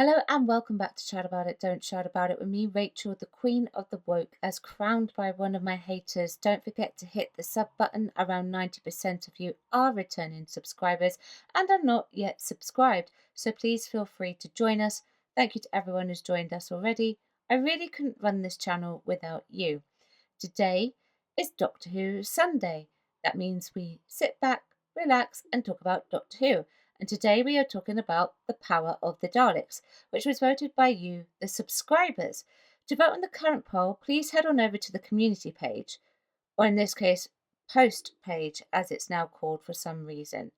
Hello and welcome back to Chat About It, Don't Shout About It with me, Rachel, the Queen of the Woke, as crowned by one of my haters. Don't forget to hit the sub button. Around 90% of you are returning subscribers and are not yet subscribed, so please feel free to join us. Thank you to everyone who's joined us already. I really couldn't run this channel without you. Today is Doctor Who Sunday. That means we sit back, relax, and talk about Doctor Who. And today we are talking about the power of the Daleks, which was voted by you, the subscribers. To vote on the current poll, please head on over to the community page, or in this case, post page, as it's now called for some reason.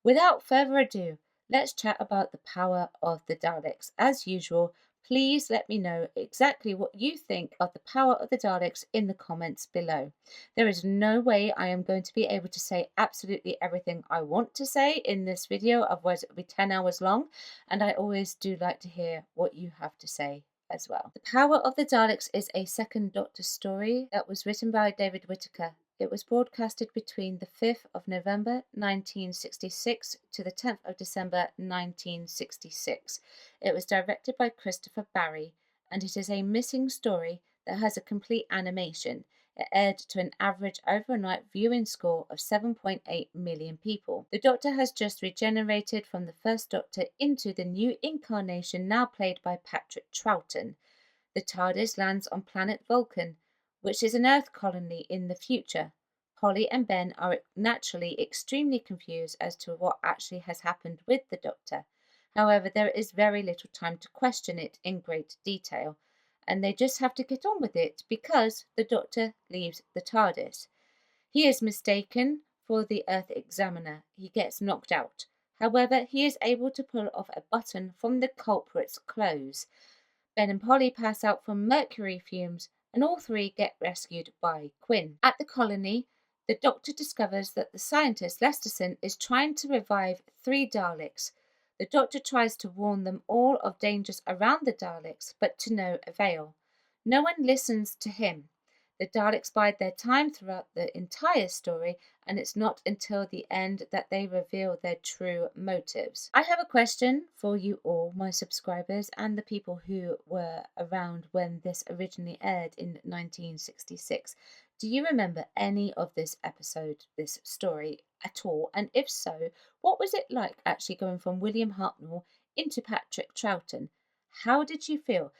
Without further ado, let's chat about the power of the Daleks. As usual, please let me know exactly what you think of the power of the Daleks in the comments below. There is no way I am going to be able to say absolutely everything I want to say in this video, otherwise it'll be 10 hours long, and I always do like to hear what you have to say as well. The Power of the Daleks is a second Doctor story that was written by David Whittaker. It was broadcasted between the 5th of November 1966 to the 10th of December 1966. It was directed by Christopher Barry, and it is a missing story that has a complete animation. It aired to an average overnight viewing score of 7.8 million people. The Doctor has just regenerated from the first Doctor into the new incarnation, now played by Patrick Troughton. The TARDIS lands on planet Vulcan, which is an Earth colony in the future. Polly and Ben are naturally extremely confused as to what actually has happened with the Doctor. However, there is very little time to question it in great detail, and they just have to get on with it because the Doctor leaves the TARDIS. He is mistaken for the Earth Examiner. He gets knocked out. However, he is able to pull off a button from the culprit's clothes. Ben and Polly pass out from mercury fumes, and all three get rescued by Quinn. At the colony, the Doctor discovers that the scientist Lesterson is trying to revive 3 Daleks. The Doctor tries to warn them all of dangers around the Daleks, but to no avail. No one listens to him. The Daleks bide their time throughout the entire story, and it's not until the end that they reveal their true motives. I have a question for you all, my subscribers, and the people who were around when this originally aired in 1966. Do you remember any of this episode, this story at all? And if so, what was it like actually going from William Hartnell into Patrick Troughton? How did you feel?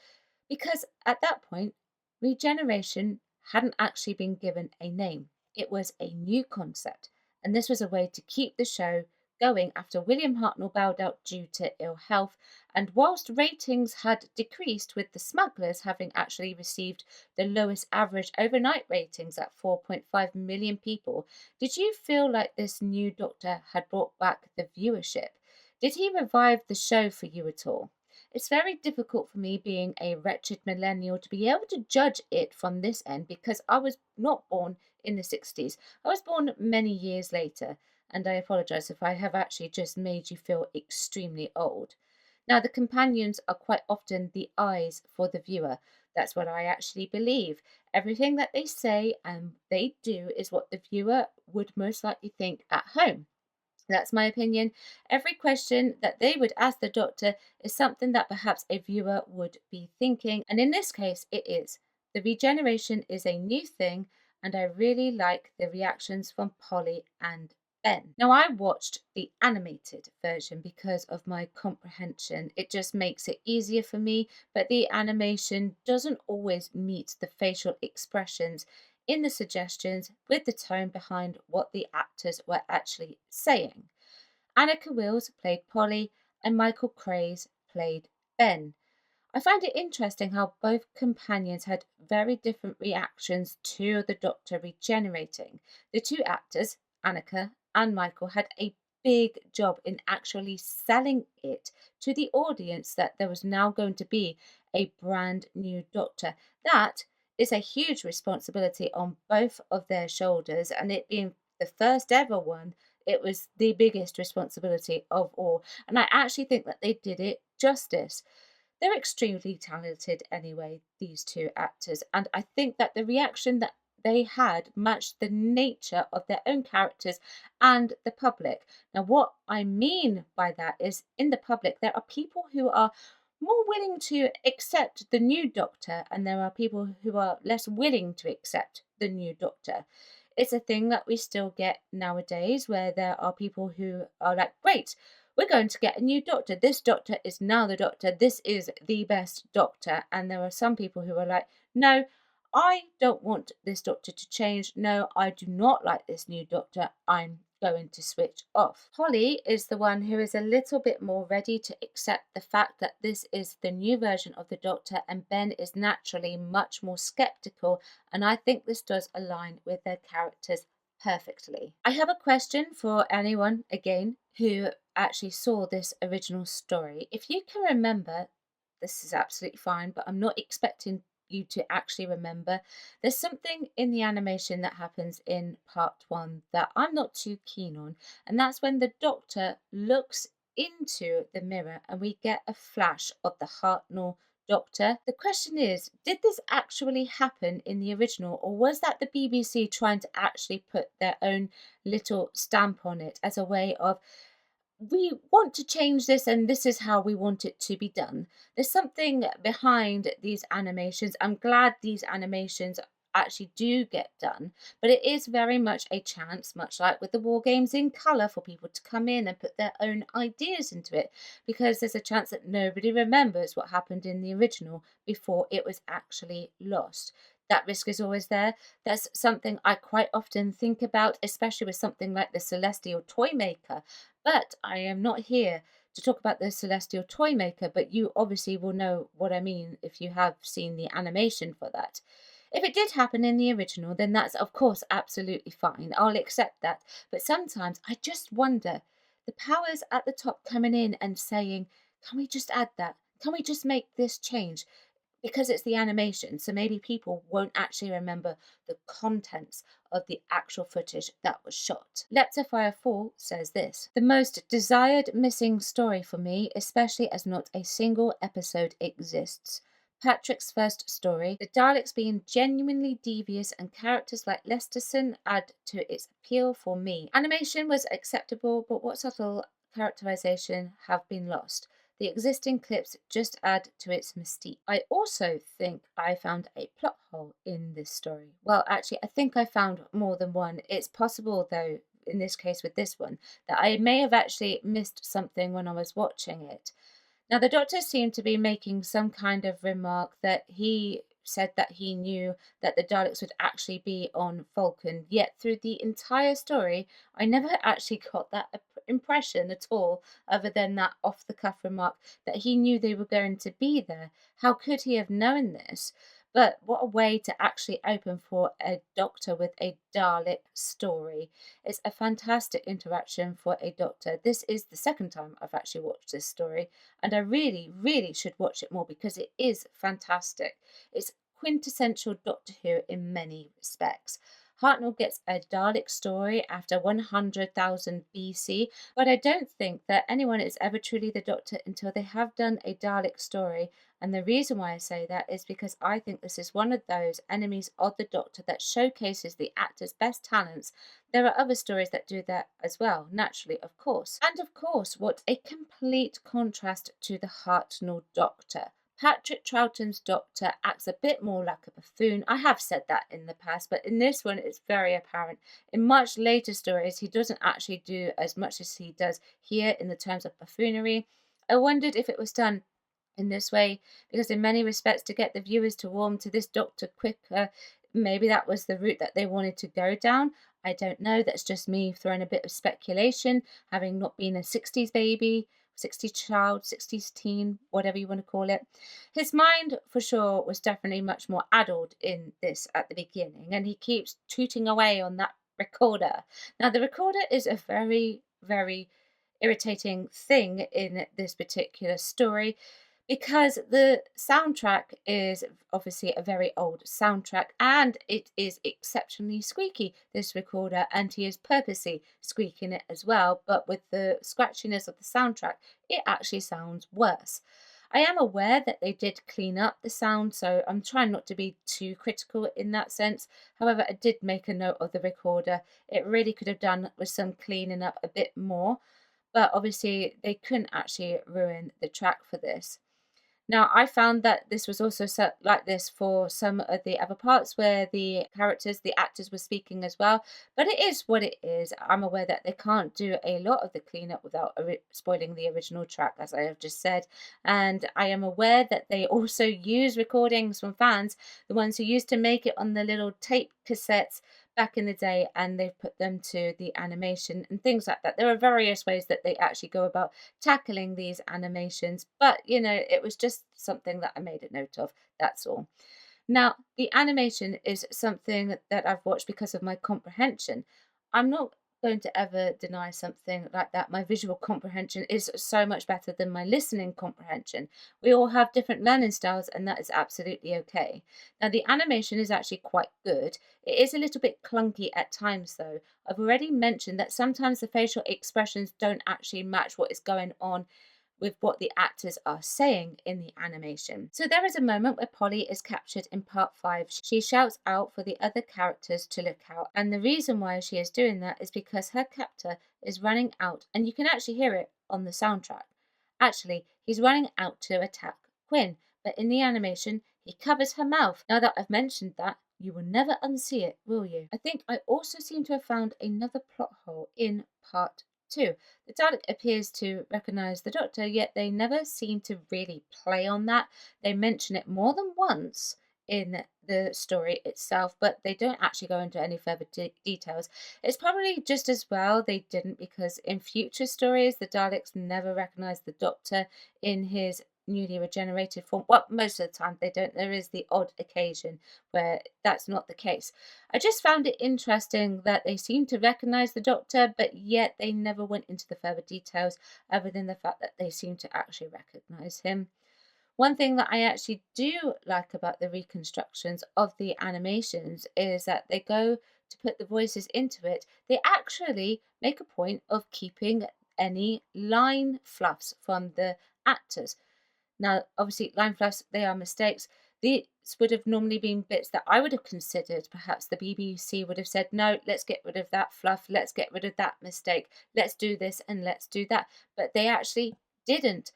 Because at that point, regeneration hadn't actually been given a name. It was a new concept, and this was a way to keep the show going after William Hartnell bowed out due to ill health. And whilst ratings had decreased, with the Smugglers having actually received the lowest average overnight ratings at 4.5 million people, did you feel like this new Doctor had brought back the viewership? Did he revive the show for you at all? It's very difficult for me, being a wretched millennial, to be able to judge it from this end because I was not born in the 60s. I was born many years later, and I apologise if I have actually just made you feel extremely old. Now, the companions are quite often the eyes for the viewer. That's what I actually believe. Everything that they say and they do is what the viewer would most likely think at home. That's my opinion. Every question that they would ask the Doctor is something that perhaps a viewer would be thinking, and in this case it is. The regeneration is a new thing, and I really like the reactions from Polly and Ben. Now, I watched the animated version because of my comprehension. It just makes it easier for me, but the animation doesn't always meet the facial expressions in the suggestions with the tone behind what the actors were actually saying. Annika Wills played Polly and Michael Craze played Ben. I find it interesting how both companions had very different reactions to the Doctor regenerating. The two actors, Annika and Michael, had a big job in actually selling it to the audience that there was now going to be a brand new Doctor. That is a huge responsibility on both of their shoulders, and it being the first ever one, it was the biggest responsibility of all. And I actually think that they did it justice. They're extremely talented anyway, these two actors, and I think that the reaction that they had matched the nature of their own characters and the public. Now, what I mean by that is in the public, there are people who are more willing to accept the new Doctor, and there are people who are less willing to accept the new Doctor. It's a thing that we still get nowadays where there are people who are like, great, we're going to get a new Doctor. This Doctor is now the Doctor. This is the best Doctor. And there are some people who are like, no, I don't want this Doctor to change. No, I do not like this new Doctor. I'm going to switch off. Holly is the one who is a little bit more ready to accept the fact that this is the new version of the Doctor, and Ben is naturally much more skeptical, and I think this does align with their characters perfectly. I have a question for anyone, again, who actually saw this original story. If you can remember, this is absolutely fine, but I'm not expecting you to actually remember. There's something in the animation that happens in part one that I'm not too keen on, and that's when the Doctor looks into the mirror and we get a flash of the Hartnell Doctor. The question is, did this actually happen in the original, or was that the BBC trying to actually put their own little stamp on it as a way of, we want to change this and this is how we want it to be done? There's something behind these animations. I'm glad these animations actually do get done, but it is very much a chance, much like with the war games in colour, for people to come in and put their own ideas into it, because there's a chance that nobody remembers what happened in the original before it was actually lost. That risk is always there. That's something I quite often think about, especially with something like the Celestial Toymaker. But I am not here to talk about the Celestial Toymaker, but you obviously will know what I mean if you have seen the animation for that. If it did happen in the original, then that's of course absolutely fine. I'll accept that. But sometimes I just wonder, the powers at the top coming in and saying, can we just add that? Can we just make this change? Because it's the animation, so maybe people won't actually remember the contents of the actual footage that was shot. Leptofire 4 says this: the most desired missing story for me, especially as not a single episode exists. Patrick's first story, the Daleks being genuinely devious, and characters like Lesterson add to its appeal for me. Animation was acceptable, but what subtle characterization have been lost? The existing clips just add to its mystique. I also think I found a plot hole in this story. Well, actually, I think I found more than one. It's possible, though, in this case with this one, that I may have actually missed something when I was watching it. Now, the Doctor seemed to be making some kind of remark that he said that he knew that the Daleks would actually be on Vulcan, yet through the entire story, I never actually got that impression at all, other than that off the cuff remark that he knew they were going to be there. How could he have known this? But what a way to actually open for a Doctor with a Dalek story. It's a fantastic interaction for a Doctor. This is the second time I've actually watched this story, and I really, really should watch it more because it is fantastic. It's quintessential Doctor Who in many respects. Hartnell gets a Dalek story after 100,000 BC, but I don't think that anyone is ever truly the Doctor until they have done a Dalek story. And the reason why I say that is because I think this is one of those enemies of the Doctor that showcases the actor's best talents. There are other stories that do that as well, naturally, of course. And of course, what a complete contrast to the Hartnell Doctor. Patrick Troughton's Doctor acts a bit more like a buffoon. I have said that in the past, but in this one it's very apparent. In much later stories, he doesn't actually do as much as he does here in the terms of buffoonery. I wondered if it was done in this way because in many respects to get the viewers to warm to this Doctor quicker, maybe that was the route that they wanted to go down. I don't know. That's just me throwing a bit of speculation, having not been a 60s baby, 60s child, 60s teen, whatever you want to call it. His mind, for sure, was definitely much more addled in this at the beginning, and he keeps tooting away on that recorder. Now, the recorder is a very, very irritating thing in this particular story because the soundtrack is obviously a very old soundtrack and it is exceptionally squeaky, this recorder, and he is purposely squeaking it as well, but with the scratchiness of the soundtrack it actually sounds worse. I am aware that they did clean up the sound, so I'm trying not to be too critical in that sense. However, I did make a note of the recorder. It really could have done with some cleaning up a bit more, but obviously they couldn't actually ruin the track for this. Now, I found that this was also set like this for some of the other parts where the characters, the actors were speaking as well. But it is what it is. I'm aware that they can't do a lot of the cleanup without spoiling the original track, as I have just said. And I am aware that they also use recordings from fans, the ones who used to make it on the little tape cassettes back in the day, and they've put them to the animation and things like that. There are various ways that they actually go about tackling these animations, but it was just something that I made a note of. That's all. Now, the animation is something that I've watched because of my comprehension. I'm not going to ever deny something like that. My visual comprehension is so much better than my listening comprehension. We all have different learning styles, and that is absolutely okay. Now, the animation is actually quite good. It is a little bit clunky at times, though. I've already mentioned that sometimes the facial expressions don't actually match what is going on with what the actors are saying in the animation. So there is a moment where Polly is captured in part 5. She shouts out for the other characters to look out, and the reason why she is doing that is because her captor is running out, and you can actually hear it on the soundtrack. Actually, he's running out to attack Quinn, but in the animation, he covers her mouth. Now that I've mentioned that, you will never unsee it, will you? I think I also seem to have found another plot hole in part 2. The Dalek appears to recognize the Doctor, yet they never seem to really play on that. They mention it more than once in the story itself, but they don't actually go into any further details. It's probably just as well they didn't, because in future stories, the Daleks never recognize the Doctor in his newly regenerated form. Well, most of the time they don't. There is the odd occasion where that's not the case. I just found it interesting that they seem to recognize the Doctor, but yet they never went into the further details other than the fact that they seem to actually recognize him. One thing that I actually do like about the reconstructions of the animations is that they go to put the voices into it. They actually make a point of keeping any line fluffs from the actors. Now, obviously, line fluffs, they are mistakes. These would have normally been bits that I would have considered. Perhaps the BBC would have said, no, let's get rid of that fluff. Let's get rid of that mistake. Let's do this and let's do that. But they actually didn't.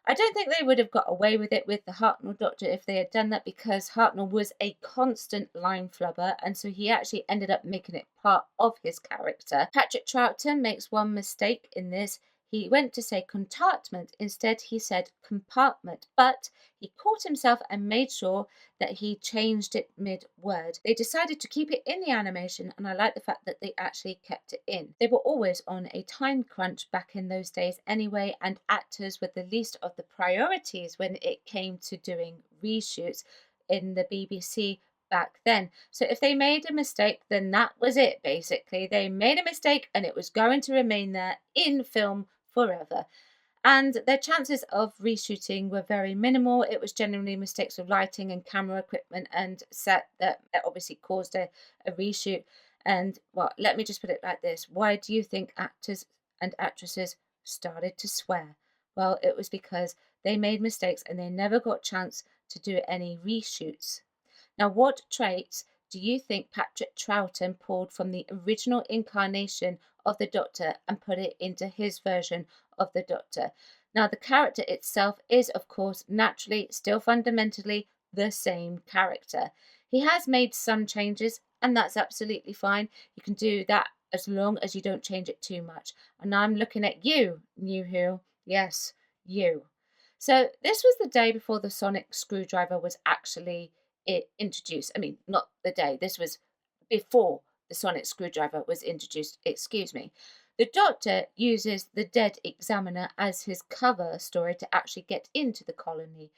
I don't think they would have got away with it with the Hartnell Doctor if they had done that, because Hartnell was a constant line flubber, and so he actually ended up making it part of his character. Patrick Troughton makes one mistake in this. He went to say compartment, instead he said compartment, but he caught himself and made sure that he changed it mid-word. They decided to keep it in the animation, and I like the fact that they actually kept it in. They were always on a time crunch back in those days anyway, and actors were the least of the priorities when it came to doing reshoots in the BBC back then. So if they made a mistake, then that was it, basically. They made a mistake and it was going to remain there in film forever. And their chances of reshooting were very minimal. It was generally mistakes of lighting and camera equipment and set that obviously caused a reshoot. And well, let me just put it like this. Why do you think actors and actresses started to swear? Well, it was because they made mistakes and they never got a chance to do any reshoots. Now, what traits do you think Patrick Troughton pulled from the original incarnation of the Doctor and put it into his version of the Doctor? Now, the character itself is, of course, naturally still fundamentally the same character. He has made some changes, and that's absolutely fine. You can do that as long as you don't change it too much. And I'm looking at you, New Who. Yes, you. So this was the day before the sonic screwdriver was actually introduced. I mean, not the day. This was before the sonic screwdriver was introduced. Excuse me. The Doctor uses the Dead Examiner as his cover story to actually get into the colony.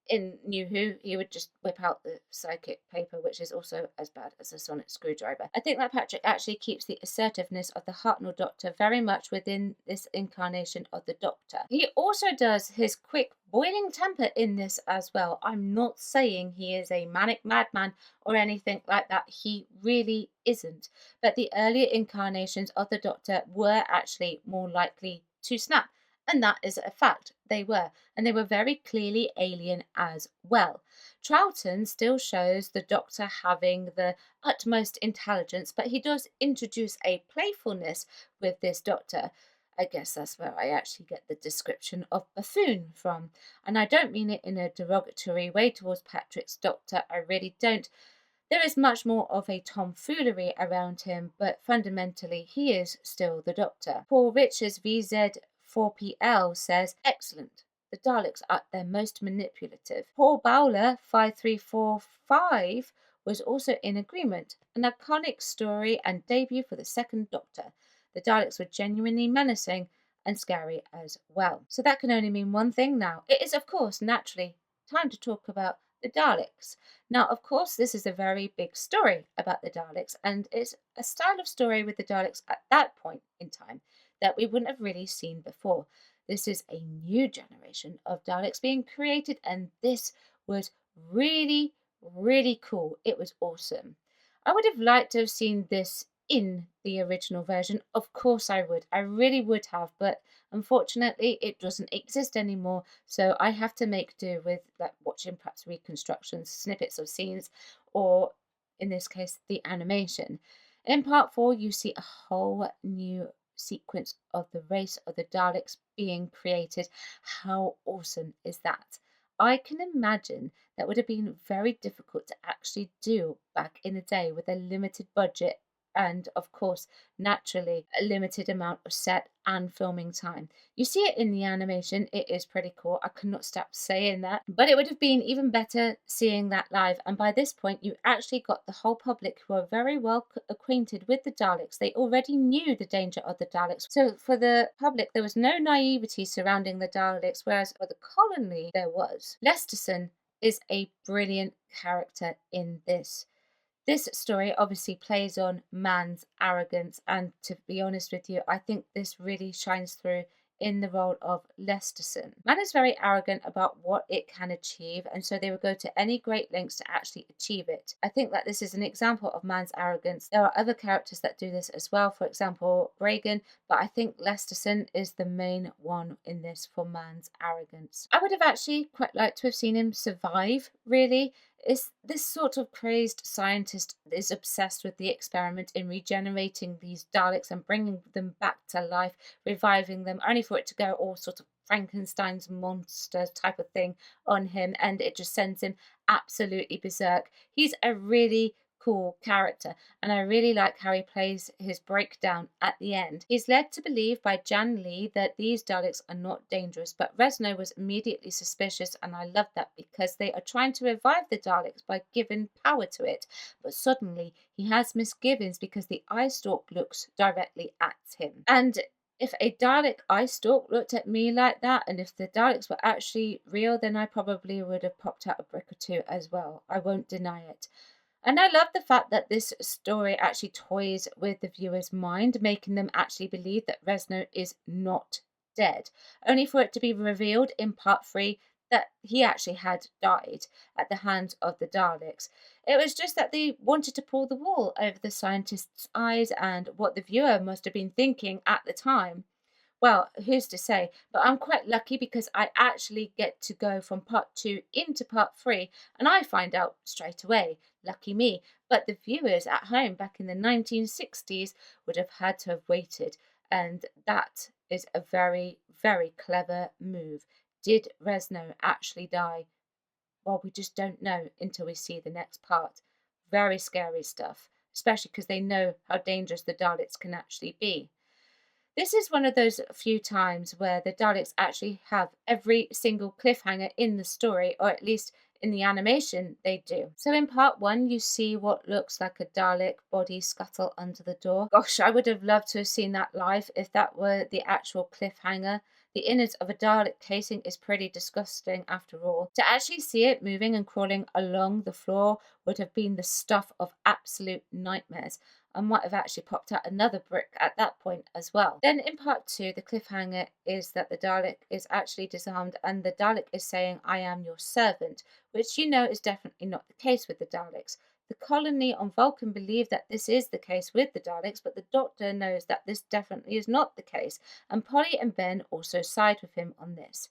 In New Who, he would just whip out the psychic paper, which is also as bad as a sonic screwdriver. I think that Patrick actually keeps the assertiveness of the Hartnell Doctor very much within this incarnation of the Doctor. He also does his quick boiling temper in this as well. I'm not saying he is a manic madman or anything like that. He really isn't. But the earlier incarnations of the Doctor were actually more likely to snap. And that is a fact. They were. And they were very clearly alien as well. Troughton still shows the Doctor having the utmost intelligence, but he does introduce a playfulness with this Doctor. I guess that's where I actually get the description of buffoon from. And I don't mean it in a derogatory way towards Patrick's Doctor. I really don't. There is much more of a tomfoolery around him, but fundamentally he is still the Doctor. Paul Richards VZ4PL says, excellent. The Daleks are their most manipulative. Paul Bowler 5345 was also in agreement. An iconic story and debut for the second Doctor. The Daleks were genuinely menacing and scary as well. So that can only mean one thing now. It is, of course, naturally time to talk about the Daleks. Now, of course, this is a very big story about the Daleks, and it's a style of story with the Daleks at that point in time that we wouldn't have really seen before. This is a new generation of Daleks being created, and this was really, really cool. It was awesome. I would have liked to have seen this in the original version. Of course I would. I really would have, but unfortunately it doesn't exist anymore. So I have to make do with like watching perhaps reconstructions, snippets of scenes, or in this case the animation. In part 4 you see a whole new sequence of the race of the Daleks being created. How awesome is that? I can imagine that would have been very difficult to actually do back in the day with a limited budget and, of course, naturally, a limited amount of set and filming time. You see it in the animation, it is pretty cool. I could not stop saying that. But it would have been even better seeing that live. And by this point, you actually got the whole public who are very well acquainted with the Daleks. They already knew the danger of the Daleks. So for the public, there was no naivety surrounding the Daleks, whereas for the colony, there was. Lesterson is a brilliant character in this. This story obviously plays on man's arrogance, and to be honest with you, I think this really shines through in the role of Lesterson. Man is very arrogant about what it can achieve, and so they will go to any great lengths to actually achieve it. I think that this is an example of man's arrogance. There are other characters that do this as well, for example, Reagan, but I think Lesterson is the main one in this for man's arrogance. I would have actually quite liked to have seen him survive, really. Is this sort of crazed scientist is obsessed with the experiment in regenerating these Daleks and bringing them back to life, reviving them, only for it to go all sort of Frankenstein's monster type of thing on him, and it just sends him absolutely berserk. He's a really cool character, and I really like how he plays his breakdown at the end. He's led to believe by Jan Lee that these Daleks are not dangerous, but Reznor was immediately suspicious, and I love that because they are trying to revive the Daleks by giving power to it. But suddenly he has misgivings because the eye stalk looks directly at him. And if a Dalek eye stalk looked at me like that, and if the Daleks were actually real, then I probably would have popped out a brick or two as well. I won't deny it. And I love the fact that this story actually toys with the viewer's mind, making them actually believe that Reznor is not dead, only for it to be revealed in part 3 that he actually had died at the hands of the Daleks. It was just that they wanted to pull the wool over the scientist's eyes and what the viewer must have been thinking at the time. Well, who's to say? But I'm quite lucky because I actually get to go from part 2 into part 3 and I find out straight away. Lucky me. But the viewers at home back in the 1960s would have had to have waited. And that is a very, very clever move. Did Reznor actually die? Well, we just don't know until we see the next part. Very scary stuff, especially because they know how dangerous the Daleks can actually be. This is one of those few times where the Daleks actually have every single cliffhanger in the story, or at least in the animation they do. So in part 1 you see what looks like a Dalek body scuttle under the door. Gosh, I would have loved to have seen that live if that were the actual cliffhanger. The innards of a Dalek casing is pretty disgusting after all. To actually see it moving and crawling along the floor would have been the stuff of absolute nightmares. I might have actually popped out another brick at that point as well. Then in part 2, the cliffhanger is that the Dalek is actually disarmed and the Dalek is saying, "I am your servant," which you know is definitely not the case with the Daleks. The colony on Vulcan believe that this is the case with the Daleks, but the Doctor knows that this definitely is not the case, and Polly and Ben also side with him on this.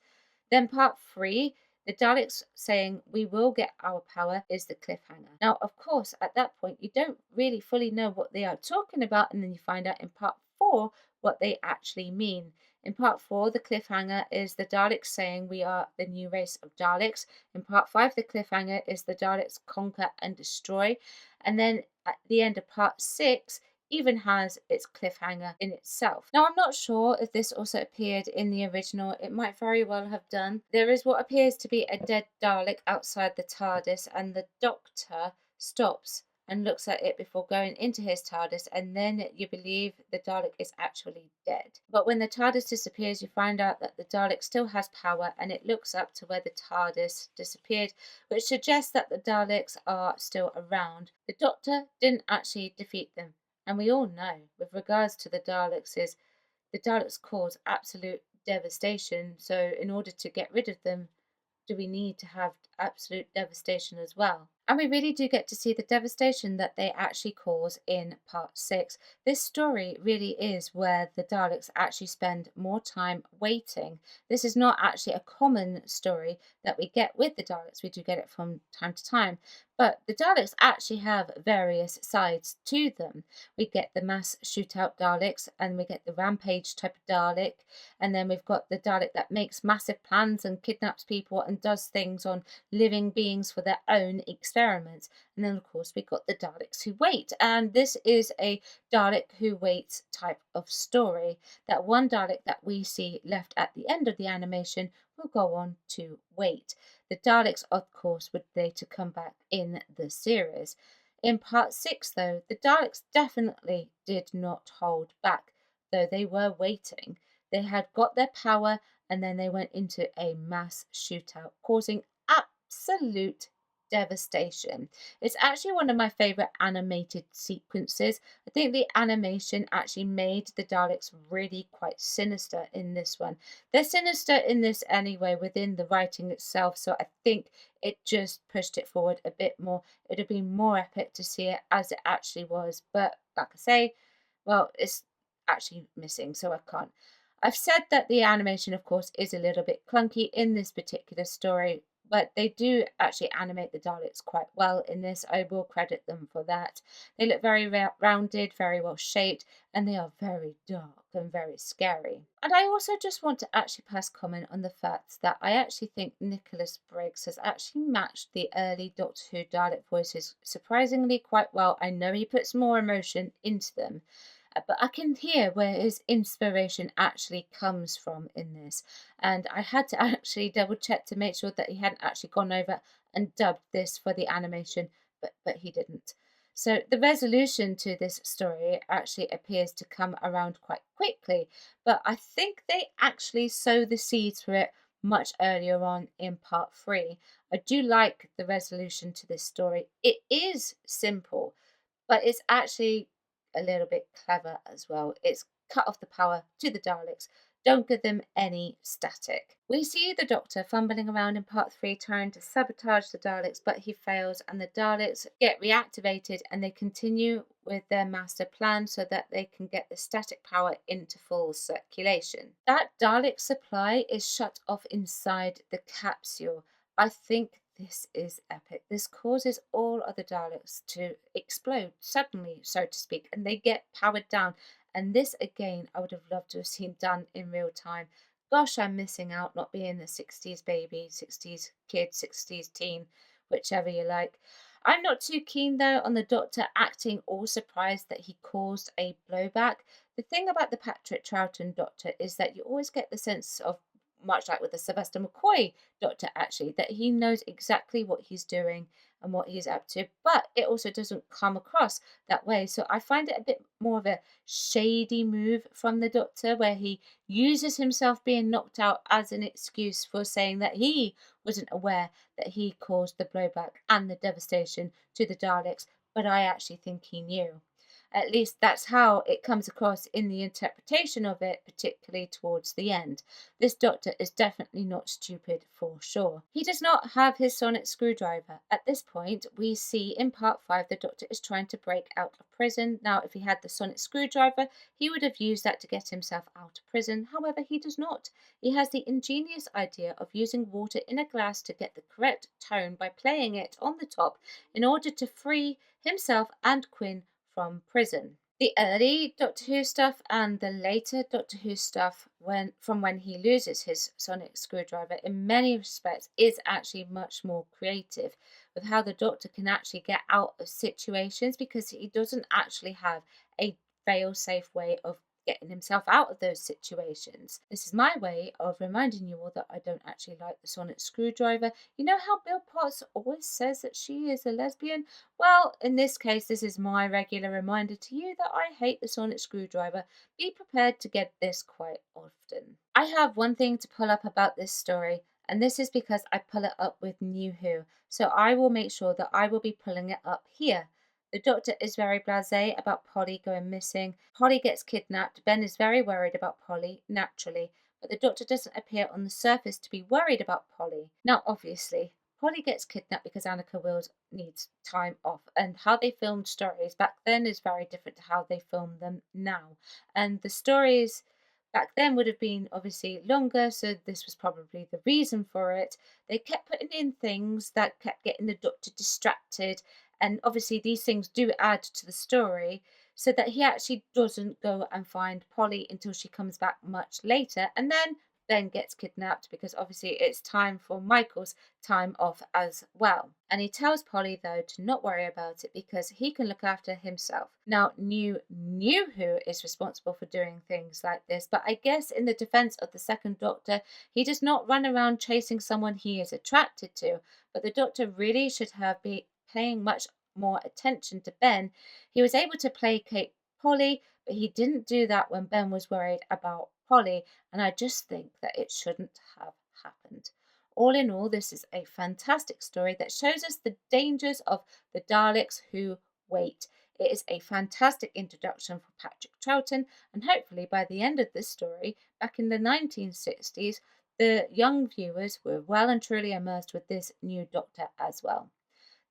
Then part 3, the Daleks saying we will get our power is the cliffhanger. Now, of course, at that point, you don't really fully know what they are talking about, and then you find out in part 4 what they actually mean. In part 4, the cliffhanger is the Daleks saying we are the new race of Daleks. In part 5, the cliffhanger is the Daleks conquer and destroy. And then at the end of part 6, even has its cliffhanger in itself. Now, I'm not sure if this also appeared in the original. It might very well have done. There is what appears to be a dead Dalek outside the TARDIS, and the Doctor stops and looks at it before going into his TARDIS, and then you believe the Dalek is actually dead. But when the TARDIS disappears, you find out that the Dalek still has power, and it looks up to where the TARDIS disappeared, which suggests that the Daleks are still around. The Doctor didn't actually defeat them. And we all know, with regards to the Daleks, is the Daleks cause absolute devastation. So in order to get rid of them, do we need to have absolute devastation as well? And we really do get to see the devastation that they actually cause in part 6. This story really is where the Daleks actually spend more time waiting. This is not actually a common story that we get with the Daleks. We do get it from time to time. But the Daleks actually have various sides to them. We get the mass shootout Daleks, and we get the rampage type of Dalek, and then we've got the Dalek that makes massive plans and kidnaps people and does things on living beings for their own experiments. And then, of course, we've got the Daleks who wait, and this is a Dalek who waits type of story. That one Dalek that we see left at the end of the animation will go on to wait. The Daleks, of course, would later come back in the series. In part 6, though, the Daleks definitely did not hold back, though they were waiting. They had got their power, and then they went into a mass shootout, causing absolute devastation. It's actually one of my favorite animated sequences. I think the animation actually made the Daleks really quite sinister in this one. They're sinister in this anyway within the writing itself, so I think it just pushed it forward a bit more. It would have been more epic to see it as it actually was, but like I say, well, it's actually missing, so I can't. I've said that the animation, of course, is a little bit clunky in this particular story, but they do actually animate the Daleks quite well in this. I will credit them for that. They look very rounded, very well shaped, and they are very dark and very scary. And I also just want to actually pass comment on the fact that I actually think Nicholas Briggs has actually matched the early Doctor Who Dalek voices surprisingly quite well. I know he puts more emotion into them, but I can hear where his inspiration actually comes from in this. And I had to actually double check to make sure that he hadn't actually gone over and dubbed this for the animation, but he didn't. So the resolution to this story actually appears to come around quite quickly, but I think they actually sow the seeds for it much earlier on in part 3. I do like the resolution to this story. It is simple, but it's actually a little bit clever as well. It's cut off the power to the Daleks. Don't give them any static. We see the Doctor fumbling around in part 3 trying to sabotage the Daleks, but he fails and the Daleks get reactivated and they continue with their master plan so that they can get the static power into full circulation. That Dalek supply is shut off inside the capsule. I think this is epic. This causes all other Daleks to explode suddenly, so to speak, and they get powered down. And this, again, I would have loved to have seen done in real time. Gosh, I'm missing out not being the 60s baby, 60s kid, 60s teen, whichever you like. I'm not too keen, though, on the Doctor acting all surprised that he caused a blowback. The thing about the Patrick Troughton Doctor is that you always get the sense of, much like with the Sylvester McCoy Doctor, actually, that he knows exactly what he's doing and what he's up to, but it also doesn't come across that way. So I find it a bit more of a shady move from the Doctor, where he uses himself being knocked out as an excuse for saying that he wasn't aware that he caused the blowback and the devastation to the Daleks, but I actually think he knew. At least that's how it comes across in the interpretation of it, particularly towards the end. This Doctor is definitely not stupid for sure. He does not have his sonic screwdriver. At this point, we see in part 5 the Doctor is trying to break out of prison. Now, if he had the sonic screwdriver, he would have used that to get himself out of prison. However, he does not. He has the ingenious idea of using water in a glass to get the correct tone by playing it on the top in order to free himself and Quinn from prison. The early Doctor Who stuff and the later Doctor Who stuff from when he loses his sonic screwdriver in many respects is actually much more creative with how the Doctor can actually get out of situations because he doesn't actually have a fail-safe way of getting himself out of those situations. This is my way of reminding you all that I don't actually like the sonic screwdriver. You know how Bill Potts always says that she is a lesbian? Well, in this case, this is my regular reminder to you that I hate the sonic screwdriver. Be prepared to get this quite often. I have one thing to pull up about this story, and this is because I pull it up with New Who, so I will make sure that I will be pulling it up here. The Doctor is very blasé about Polly going missing. Polly gets kidnapped. Ben is very worried about Polly, naturally, but the Doctor doesn't appear on the surface to be worried about Polly. Now, obviously, Polly gets kidnapped because Annika Wills needs time off, and how they filmed stories back then is very different to how they film them now. And the stories back then would have been obviously longer, so this was probably the reason for it. They kept putting in things that kept getting the Doctor distracted, and obviously these things do add to the story so that he actually doesn't go and find Polly until she comes back much later, and then Ben gets kidnapped because obviously it's time for Michael's time off as well. And he tells Polly though to not worry about it because he can look after himself. Now, New Who is responsible for doing things like this, but I guess in the defense of the second Doctor, he does not run around chasing someone he is attracted to, but the Doctor really should have been paying much more attention to Ben. He was able to placate Polly, but he didn't do that when Ben was worried about Polly, and I just think that it shouldn't have happened. All in all, this is a fantastic story that shows us the dangers of the Daleks who wait. It is a fantastic introduction for Patrick Troughton, and hopefully by the end of this story, back in the 1960s, the young viewers were well and truly immersed with this new Doctor as well.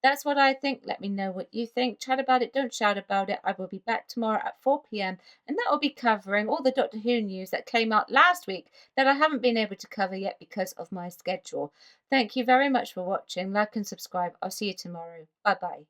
That's what I think. Let me know what you think. Chat about it, don't shout about it. I will be back tomorrow at 4 p.m. and that will be covering all the Doctor Who news that came out last week that I haven't been able to cover yet because of my schedule. Thank you very much for watching. Like and subscribe. I'll see you tomorrow. Bye bye.